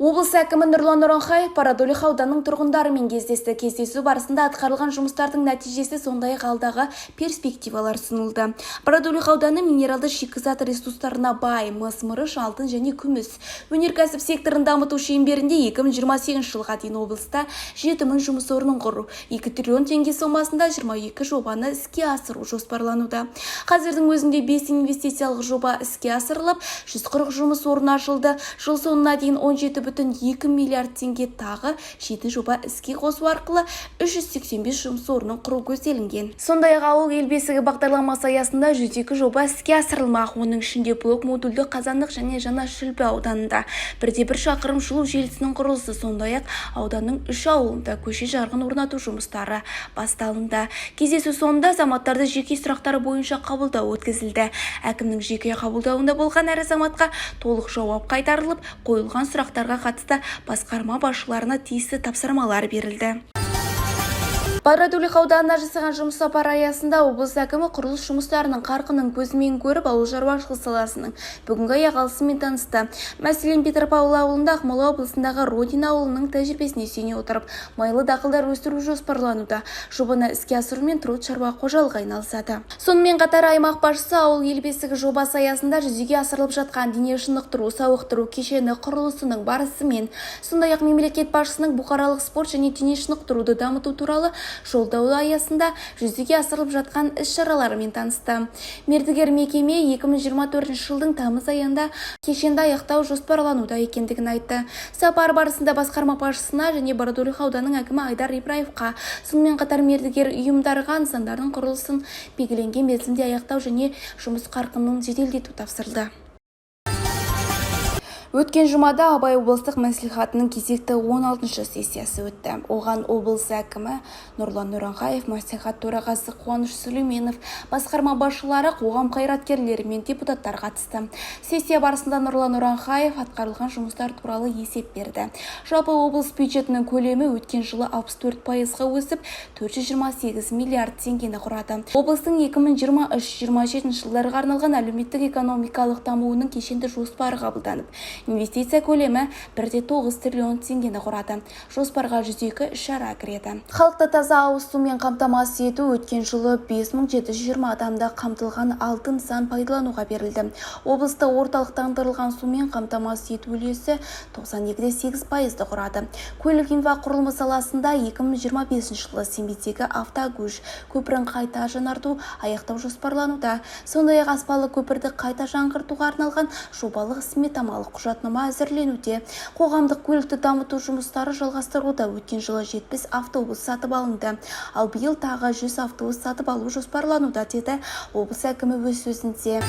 Облыс әкімі Нұрлан Нұраңхаев Бородулиха ауданының тұрғындарымен кездесті. Кездесу барысында атқарылған жұмыстардың нәтижесі, сондай-ақ алдағы перспективалар ұсынылды. Бородулиха ауданы минералды шикізат ресурстарына бай, мыс, мырыш, алтын және күміс. Өнеркәсіп секторын дамыту шеңберінде 2028 жылға дейін облыста 7000 жұмыс орнын құру, 2 триллион теңге сомасында 22 жобаны іске асыру жоспарлануда. Қазірдің өзінде 5 инвестициялық жоба іске асырылып, 140 жұмыс орны ашылды. Жыл соңына дейін 17,2 миллиард теңге тағы 7 жоба іске қосу арқылы 385 жұмыс орнын құру көзделінген. Сондай-ақ ауыл ел бесігі бағдарламасы аясында 102 жоба іске асырылмақ. Оның ішінде блок модульді Қазандық және Жаңа Шүлбі ауданында 1,1 шақырым жылу желісінің құрылысы, сондай-ақ ауданның 3 ауылында көше жарығын орнату жұмыстары басталынды. Кездесу соңында азаматтарды жеке сұрақтары бойынша қабылдау өткізілді. Әкімнің жеке қабылдауында болған әр азаматқа толық жауап қайтарылып, қойылған сұрақтарға қатысты басқарма басшыларына тиісті тапсырмалар берілді. Бородулиха ауданына жасаған жұмыс сапары аясында облыс әкімі құрылыс жұмыстарының қарқынын көзімен көріп, ауыл шаруашылығы саласының бүгінгі аяқ-алысымен танысты. Мәселен, Петропавл ауылында Ақмола облысындағы Родина ауылының тәжірибесіне сүйене отырып, майлы дақылдар өсіру жоспарлануда. Жобаны іске асырумен труд шаруа қожалығы айналысады. Сонымен қатар аймақ басшысы ауыл ел бесігі жобасы аясында жүзеге асырылып жатқан дене шынықтыру, сауықтыру кешені құрылысының барысымен, сондай-ақ мемлекет басшысының бұқаралық спорт және дене шынықтыруды дамыту туралы жолдауы аясында жүзеге асырылып жатқан іс-шараларымен танысты. Мердігер мекеме 2024 жылдың тамыз айында кешенді аяқтау жоспарлануда екендігін айтты. Сапар барысында басқарма басшысына және Бородулиха ауданының әкімі Айдар Ибраевқа, сонымен қатар мердігер ұйымдарға нысандардың құрылысын белгіленген мерзімде аяқтау және жұмыс қарқынын жеделдету тапсырылды. Өткен жұмада Абай облыстық мәслихатының кезекті 16-шы сессиясы өтті. Оған облыс әкімі Нұрлан Нұраңхаев, мәслихат төрағасы Қуаныш Сүлейменов, басқарма басшылары, қоғам қайраткерлері мен депутаттар қатысты. Сессия барысында Нұрлан Нұраңхаев атқарылған жұмыстар туралы есеп берді. Жалпы облыс бюджетінің көлемі өткен жылы 64%-ға өсіп, 428 миллиард теңгені құрады. Облыстың 2023-2027 жылдарға арналған әлеуметтік экономикалық дамуының кешенді жоспары қабылданып, инвестиция көлемі 1,9 триллион теңгені құрады. Жоспарға 102 іс-шара кіреді. Халықты таза ауыз сумен қамтамасыз ету өткен жылы 5720 адамда қамтылған 6 нысан пайдалануға берілді. Облыста орталықтандырылған сумен қамтамасыз ету үлесі 92,8%-ды құрады. Көлік инфрақұрылымы саласында 2025 жылы Семейдегі автогуш көпірін қайта жаңарту аяқтау жоспарлануда. Сондай-ақ аспалы көпірді қайта жаңғыртуға арналған жобалық сметамалық құжатнама әзірленуде. Қоғамдық көлікті дамыту жұмыстары жалғастыруда. Өткен жылы 70 автобус сатып алынды, ал биыл тағы 100 автобус сатып алу жоспарлануда, деді облыс әкімі өз сөзінде.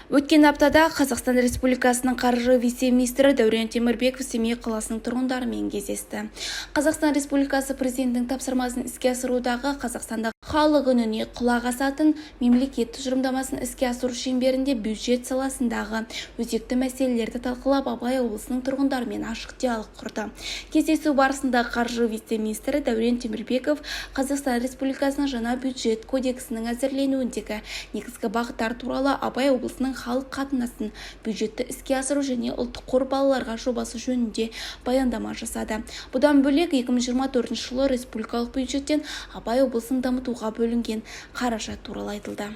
Өткен аптада Қазақстан Республикасының қаржы вице-министрі Дәурен Темірбеков Семей қаласының тұрғындарымен кездесті. Қазақстан Республикасы президентінің тапсырмасын іске асырудағы Қазақстанда халық үніне құлақ асатын мемлекет тұжырымдамасын іске асыру шеңберінде бюджет саласындағы өзекті мәселелерді талқылап, Абай облысының тұрғындарымен ашық диалог құрды. Кездесу барысында қаржы вице-министрі Дәурен Темірбеков Қазақстан Республикасының жаңа бюджет кодексінің әзірленуіндегі негізгі бағыттар туралы Абай облысының халық қатынасын бюджетті іске асыру және ұлттық қор балаларға жобасы жөнінде баяндама жасады. Бұдан бөлек 2024 жылы республикалық бюджеттен Абай облысын дамытуға бөлінген қаражат туралы айтылды.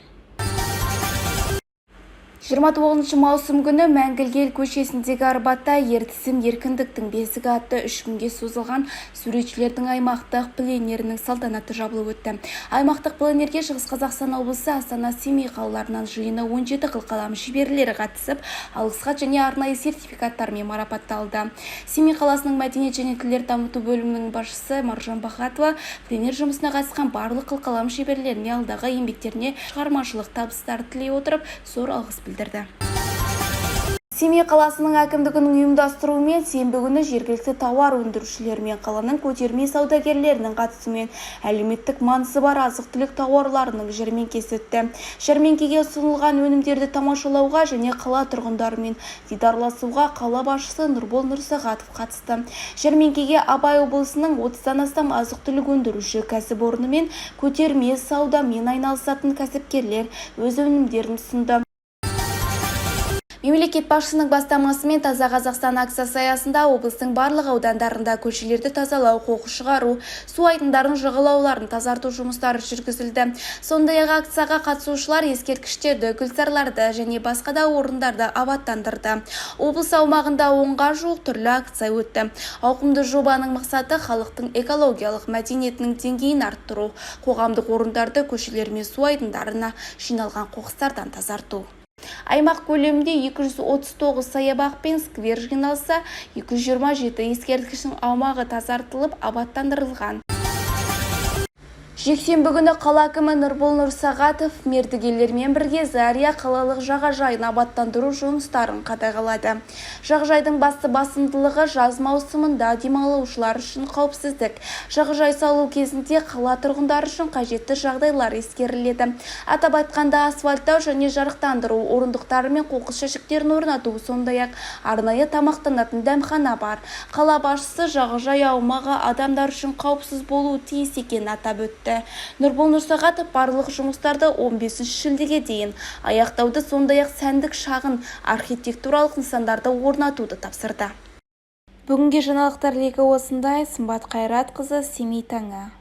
29 маусым күні Мәңгілік ел көшесіндегі Арбатта ертісім еркіндіктің бесігі атты 3 күнге созылған суретшілердің аймақтық пленерінің салтанаты жабылып өтті. Аймақтық пленерге Шығыс Қазақстан облысы, Астана, Семей қалаларынан жиыны 17 қылқалам шеберлері қатысып, алғыс хат және арнайы сертификаттармен марапатталды. Семей қаласының мәдениет және тілдер дамыту бөлімінің басшысы Маржан Бахатова пленер жұмысына қатысқан барлық қылқалам шеберлеріне алдағы еңбектеріне шығармашылық табыстар тілей отырып, зор алғыс білдірді. Семей қаласының әкімдігінің ұйымдастыруымен сенбі күні жергілікті тауар өндірушілер мен қаланың көтерме саудагерлерінің қатысуымен әлеуметтік маңызы бар азық-түлік тауарларының жәрмеңкесі өтті. Жәрмеңкеге ұсынылған өнімдерді тамашалауға және қала тұрғындарымен дидарласуға қала басшысы Нұрбол Нұрсағатов қатысты. Жәрмеңкеге Абай облысының 30-дан астам азық-түлік өндіруші кәсіпорны мен көтерме саудамен айналысатын кәсіпкерлер өз өнімдерін ұсынды. Мемлекет басшысының бастамасымен Таза Қазақстан акциясы аясында облыстың барлық аудандарында көшелерді тазалау, қоқыс шығару, су айдындарын, жағалауларын тазарту жұмыстары жүргізілді. Сондай-ақ акцияға қатысушылар ескерткіштерді, гүлзарларды және басқа да орындарды абаттандырды. Облыс аумағында 10-ға жуық түрлі акция өтті. Ауқымды жобаның мақсаты халықтың экологиялық мәдениетінің деңгейін арттыру, қоғамдық орындарды, көшелер мен су айдындарына жиналған қоқыстардан тазарту. Аймақ көлемінде 239 саябақ пен сквер жиналса, 227 ескерткіштің аумағы тазартылып, абаттандырылған. Жексенбі күні қала әкімі Нұрбол Нұрсағатов мердігерлермен бірге Зария қалалық жағажайын абаттандыру жұмыстарын қадағалады. Жағажайдың басымдылығы жаз маусымында демалушылар үшін қауіпсіздік. Жағажай салу кезінде қала тұрғындары үшін қажетті жағдайлар ескеріледі. Атап айтқанда асфальттау және жарықтандыру, орындықтары мен қоқыс жәшіктерін орнату, сондай-ақ арнайы тамақтанатын дәмхана бар. Қала басшысы жағажай аумағы адамдар үшін қауіпсіз болуы тиіс екенін атап өтті. Нұрбол Нұрсағатов барлық жұмыстарды 15 шілдеге дейін аяқтауды, сондай-ақ сәндік шағын архитектуралық нысандарды орнатуды тапсырды. Бүгінге жаңалықтар легі осындай. Сымбат Қайратқызы, Семей таңы.